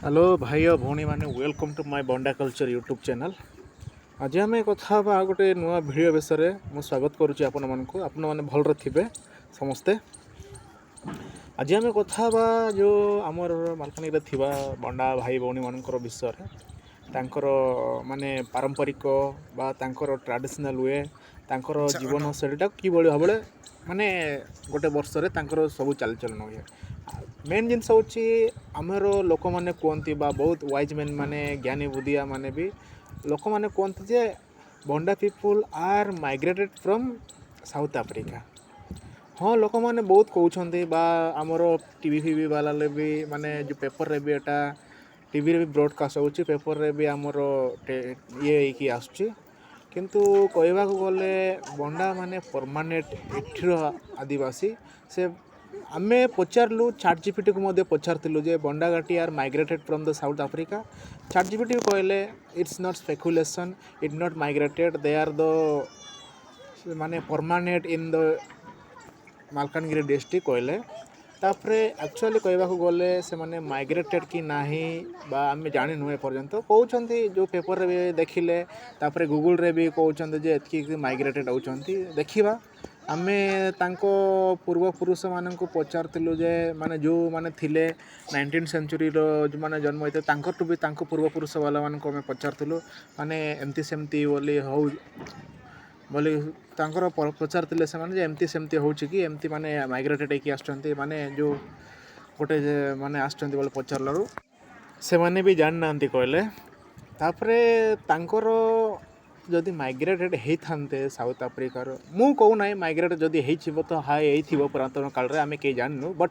Hello भाई और भौणी मैंने welcome to my Bonda culture YouTube channel. आज आम कथा गोटे नुआ भिडियो विषय में स्वागत करुच्ची आपण मैंने भलरे थे समस्ते। आज आम कथा जो आमर मालकानगिरी थिबा बंडा भाई भौणी मानकर विषय तांकर माने पारंपरिक बा तांकर ट्रेडिशनल वे तांकर जीवन शैलीटा कि भाव माने गोटे वर्ष तांकर सब चालचलन हुए। मेन जिनस हूँ आमर लोक मैंने कहते बहुत वाइज मैन माने ज्ञानी बुद्धिया माने भी लोक मैंने कहते जे Bonda people are migrated from South Africa. हाँ लोक मैंने बहुत कहते आमर टीवी फीवी वाला भी माने जो पेपर रे भी एटा टीवी रे भी ब्रॉडकास्ट होची पेपर रे भी आमर ये आसुची किंतु कहवाक गले बंडा माने परमानेंट एठिर आदिवासी से आमे पचारू चैट जीपीटी को पचारूँ जे बंडा घाटी are migrated from the South Africa. ChatGPT कहले it's not speculation it not migrated they are the माने permanent in the Malkangiri district कहले तापरे एक्चुअली कहवाक गले से माने माइग्रेटेड कि नहीं बा आमे जानी नुए पर्यंत कहते जो पेपर रे भी देखिले तापरे गूगल रे भी कहते जे एतकी माइग्रेटेड होचंती देखिबा। आमे तांको पूर्वपुरुष मानक पचारूँ जे माने जो माने थिले 19th सेंचुरी रो जो माने जन्म होते तांकर भी तांको पूर्वपुरुष वाला मानक आमे पचारूँ माने एमती सेमती बोली हो बोली तांकर पचारूँ से माने एमती सेमती होची कि एमती माने माइग्रेटेड होकी आछंती माने जो गोटे माने आछंती बोले पचारलारू से माने भी जान नांती कहले तापरे तांकर जदि माइग्रेटेड होते साउथ अफ्रिकार मु कहूना माइग्रेट जदि हो तो हाई हो पुरातन काल रे आमे के जाननु बट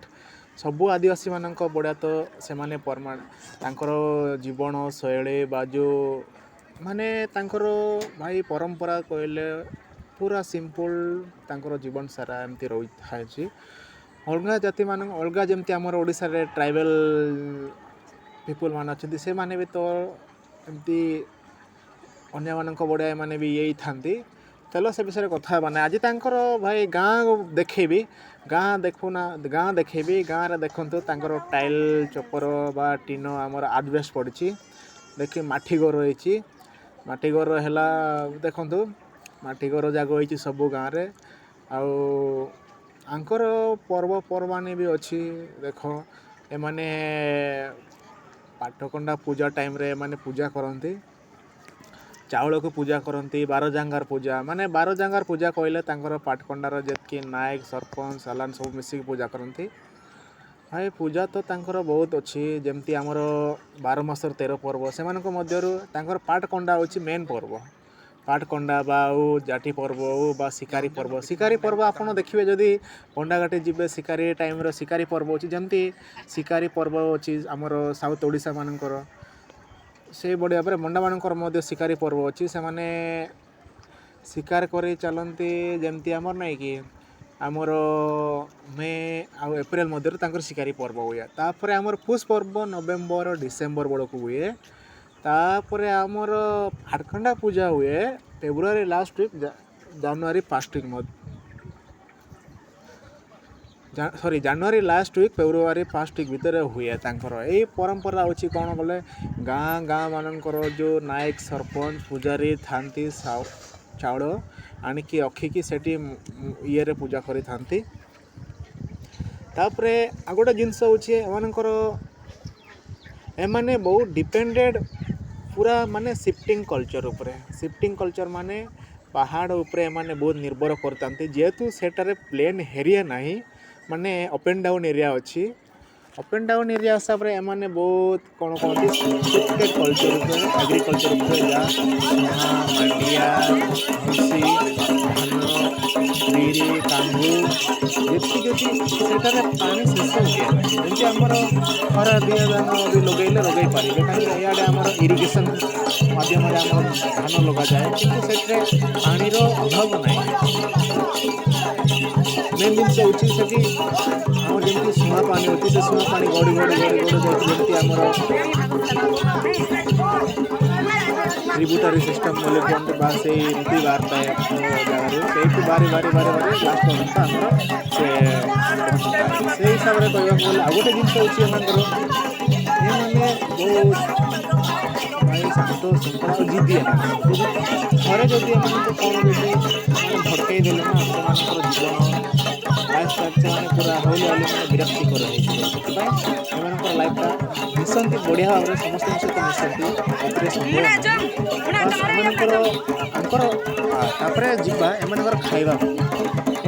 सबू आदिवासी मानक बड़ा तो से माने तांकर जीवन शैली बा जो माने तांकर भाई परंपरा कहले पूरा सिंपल तांकर जीवन सारा एमती रही थाए। अलग जाति मान अलग जमती आमर ओडिशा रे ट्राइबल पीपुल मान अच्छे से माने भी तो एमती अन्य मानक बड़िया माने भी यही थांती चलो से विषय कथा माने आज तांकर भाई गाँ देखेबी गाँ देखुना गाँ देखेबी गाँ रे देखंतु तांकर टाइल चपर बा टीन आमर आजबेस्ट पड़ी देखि माटी घर रही माटी घर है देखंतु माटी घर जाग होती सब गाँ रे आउ आंकर पर्वपर्वाणी भी अच्छी देख एमाने पाटकंडा पूजा टाइम रे माने पूजा करती चाउल को पूजा करती 12 जांगार पूजा माने 12 जांगार पूजा कहले तांकर पाटकंडार जेतकी नायक सरपंच सालान सब मिसिक पूजा करती भाई पूजा तो तांकर बहुत अच्छी जमती आमर 12 मासर 13 पर्व से तांकर पाटकंडा होची मेन पर्व पाटकंडा बाऊ जाठी पर्व बा शिकारी पर्व आपन देखिए जदि बंडाघाटी जीवे शिकारी टाइम रो शिकारी पर्व होची जमती शिकारी पर्व होची आमर साउथ ओडिशा मानकर से बढ़िया पर बंडा मानकर शिकारी पर्व अच्छी से माने शिकार कर चलती जमती आमर नहीं कि आमर मे आ एप्रिल मध्य शिकारी पर्व हुए तापर आमर पुष पर्व नवेम्बर डिसेम्बर बड़ को हुए तापर आमर पाटकंडा पूजा हुए February last week January first week sorry January last week February first week भितर हुए तांकर यही परंपरा अच्छी कौन बोले गाँ गाँ मानकर जो नायक सरपंच पूजारी थांती चाउल आणिकी रखिकी सेठी ये पूजा करी थांती तापरे आ गोटे जिनस होची एमानकर एमाने बहुत डिपेंडेड पूरा माने शिफ्टिंग कल्चर माने पहाड़ उपरे माने बहुत निर्भर करतांती जेहेतु सेटारे प्लेन एरिया नहीं माने अप एंड डाउन एरिया अच्छी अप एंड डाउन एरिया हिसाब से एमाने बहुत कौन कहते शिफ्टेड कल्चर एग्रीकल्चर मांडिया भूसी धान बिरी कांगू सेटारे पानी शेष हुए जमी आमर खरा दिया धान भी लगे पारे कहीं इे आमर इरिगेशन माध्यम धान लग जाए कि पानीर अभाव ना मेन जिनस होती आम जमी सुहा पानी होती से सुहा पानी गड़ी गड़ी गड़ी गड़ी जाती ट्रिब्यूटरी सिस्टम बोले कहते बा से एमती बाहरता है जगह बारी बारी बारी बारी लास्ट पर्यंत आमर से हिसाब से कहवाक गले आ गोटे जिनस होती ये मैंने बहुत ଭାଇ ଶାନ୍ତ ଶୃଙ୍ଖଳା ଆଉ ଜିଦିଆ ଯଦି ଥରେ ଯଦି ଏମାନଙ୍କୁ କ'ଣ ଯଦି ମାନେ ଭଟକେଇ ଦେଲେ ନା ସେମାନଙ୍କର ଜୀବନ ଲାଇଫ୍ ଷ୍ଟାଇଲ୍ ସେମାନେ ପୁରା ହଉଲି ହଉଲି ମାନେ ବିରକ୍ତିକର ହେଇଯିବ। ସେଥିପାଇଁ ଏମାନଙ୍କର ଲାଇଫ୍ଟା ମିଶନ୍ତି ବଢ଼ିଆ ଭାବରେ ସମସ୍ତଙ୍କ ସହିତ ମିଶନ୍ତି ଏଥିରେ ସନ୍ଦେହ ନାହିଁ। ବାସ୍ ଏମାନଙ୍କର ତାଙ୍କର ତାପରେ ଯିବା ଏମାନଙ୍କର ଖାଇବାକୁ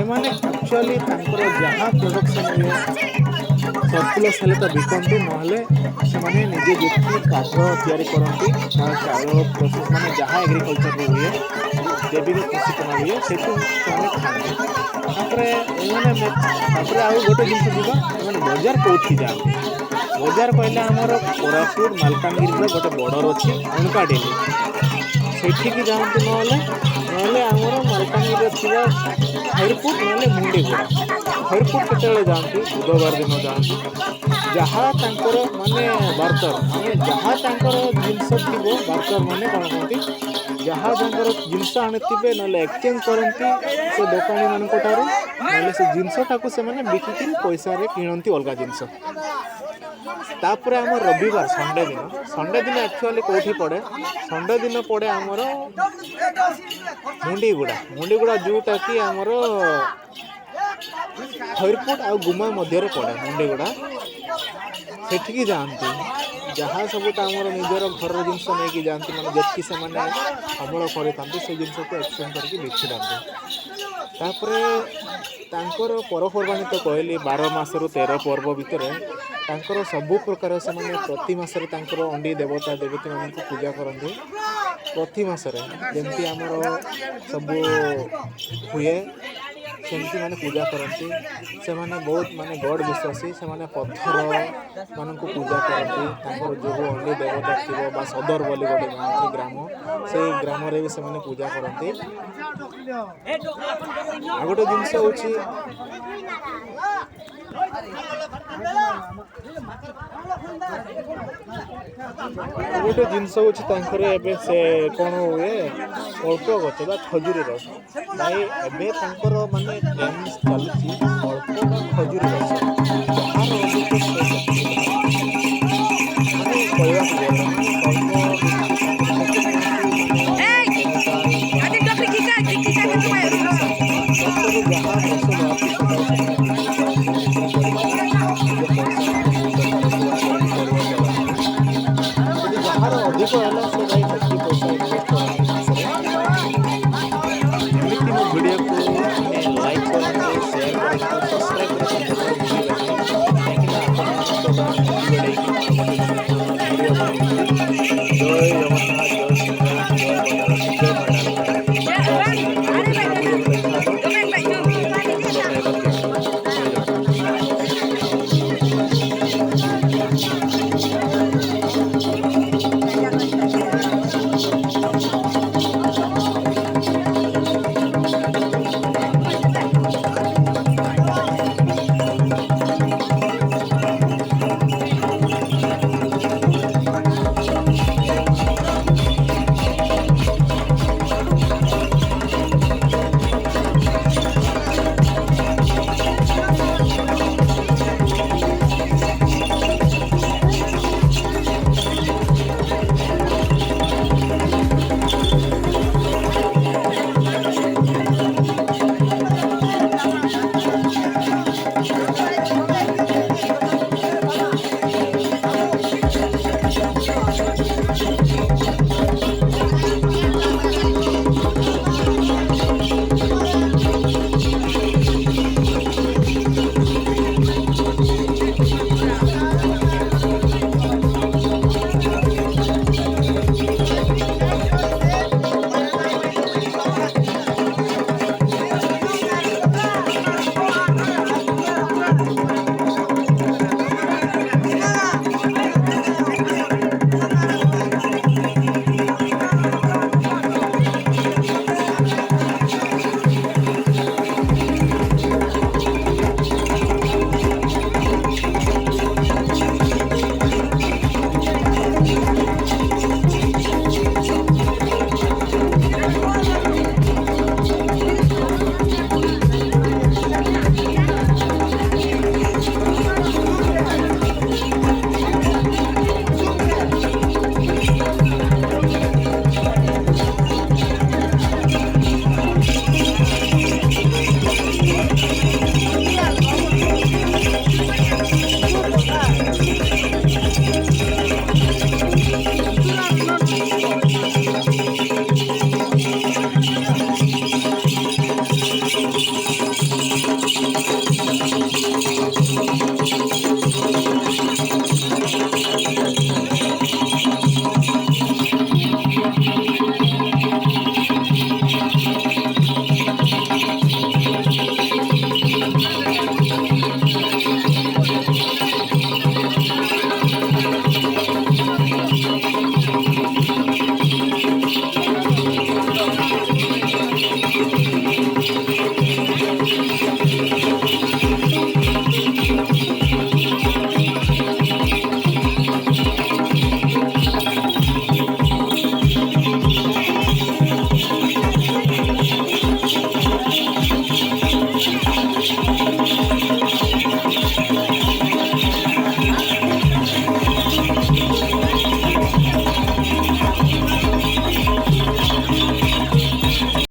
ଏମାନେ ଆକ୍ଚୁଆଲି ତାଙ୍କର ଯାହା ପ୍ରଡକ୍ସନ୍ ହୁଏ ସରପ୍ଲସ୍ ହେଲେ ତ ବିକନ୍ତି ନହେଲେ ସେମାନେ ନିଜେ ଯେତିକି କାଠ ତିଆରି କରନ୍ତି ବା ଚାଉଳ ପ୍ରୋସେସ୍ ମାନେ ଯାହା ଏଗ୍ରିକଲଚର୍ରେ ହୁଏ ଜୈବିକ କୃଷି ପ୍ରଣାଳୀ ହୁଏ ସେଇଠୁ ସେମାନେ ଖାଆନ୍ତି। ତାପରେ ତାପରେ ଆଉ ଗୋଟେ ଜିନିଷ ଯିବା ଏମାନେ ବଜାର କେଉଁଠି ଯାଆନ୍ତି? ବଜାର କହିଲେ ଆମର କୋରାପୁଟ ମାଲକାନଗିରିର ଗୋଟେ ବର୍ଡ଼ର ଅଛି ଅଣକାଡେଲି ସେଇଠିକି ଯାଆନ୍ତି ନହେଲେ ଆମର ମାଲକାନଗିରିରେ ଥିବା ଖଇରପୁଟ ନହେଲେ ମୁଣ୍ଡିଗୁଡ଼ା। ଖଇରପୁଟ କେତେବେଳେ ଯାଆନ୍ତି? ବୁଧବାର ଦିନ ଯାଆନ୍ତି। ଯାହା ତାଙ୍କର ମାନେ ବାର୍ତ୍ତର ମାନେ ଯାହା ତାଙ୍କର ଜିନିଷ ଥିବ ବାର୍ତ୍ତର ମାନେ କ'ଣ କହନ୍ତି ଯାହା ତାଙ୍କର ଜିନିଷ ଆଣିଥିବେ ନହେଲେ ଏକ୍ସଚେଞ୍ଜ କରନ୍ତି ସେ ଦୋକାନୀମାନଙ୍କ ଠାରୁ ନହେଲେ ସେ ଜିନିଷଟାକୁ ସେମାନେ ବିକିକିରି ପଇସାରେ କିଣନ୍ତି ଅଲଗା ଜିନିଷ। ତାପରେ ଆମର ରବିବାର ସଣ୍ଡେ ଦିନ ଆକ୍ଚୁଆଲି କେଉଁଠି ପଡ଼େ? ସଣ୍ଡେ ଦିନ ପଡ଼େ ଆମର ମୁଣ୍ଡିଗୁଡ଼ା ଯେଉଁଟାକି ଆମର ଖଇରପୁଟ ଆଉ ଗୁମା ମଧ୍ୟରେ ପଡ଼େ ମୁଣ୍ଡିଗୁଡ଼ା। ସେଠିକି ଯାଆନ୍ତି ଯାହା ସବୁ ତ ଆମର ନିଜର ଘରର ଜିନିଷ ନେଇକି ଯାଆନ୍ତି ମାନେ ଯେତିକି ସେମାନେ ଅମଳ କରିଥାନ୍ତି ସେ ଜିନିଷକୁ ଏକ୍ସଚେଞ୍ଜ କରିକି ବିକିଥାନ୍ତି। ତାପରେ ତାଙ୍କର ପର୍ବପର୍ବାଣି ତ କହିଲି 12 ମାସରୁ 13 ପର୍ବ ଭିତରେ ତାଙ୍କର ସବୁ ପ୍ରକାର ସେମାନେ ପ୍ରତି ମାସରେ ତାଙ୍କର ଅଣ୍ଡି ଦେବତା ଦେବତୀମାନଙ୍କୁ ପୂଜା କରନ୍ତି। ପ୍ରତି ମାସରେ ଯେମିତି ଆମର ସବୁ ହୁଏ ସେମିତି ମାନେ ପୂଜା କରନ୍ତି। ସେମାନେ ବହୁତ ମାନେ ଗଡ଼ ବିଶ୍ୱାସୀ ସେମାନେ ପଥର ମାନଙ୍କୁ ପୂଜା କରନ୍ତି। ତାଙ୍କର ଯେଉଁ ଅଣ୍ଡି ଦେବତା ଥିବ ବା ସଦର ବୋଲି ଗୋଟେ ଗାଁ ଅଛି ଗ୍ରାମ ସେଇ ଗ୍ରାମରେ ବି ସେମାନେ ପୂଜା କରନ୍ତି। ଆଉ ଗୋଟେ ଜିନିଷ ହେଉଛି ତାଙ୍କର ଏବେ ସେ କ'ଣ ହୁଏ ଅଳ୍ପ ଗଛ ବା ଖଜୁରୀ ରସ ଭାଇ ଏବେ ତାଙ୍କର ମାନେ ଟ୍ରେଣ୍ଡ ଚାଲୁଛି ଅଳ୍ପ ବା ଖଜୁରୀ ରସ ଯାହାର ଅଧିକ ମାନେ କହିବାକୁ ଗଲେ ମାନେ ଅଳ୍ପ ଯାହାର ଅଧିକ ହେଲା ସେ ଭାଇ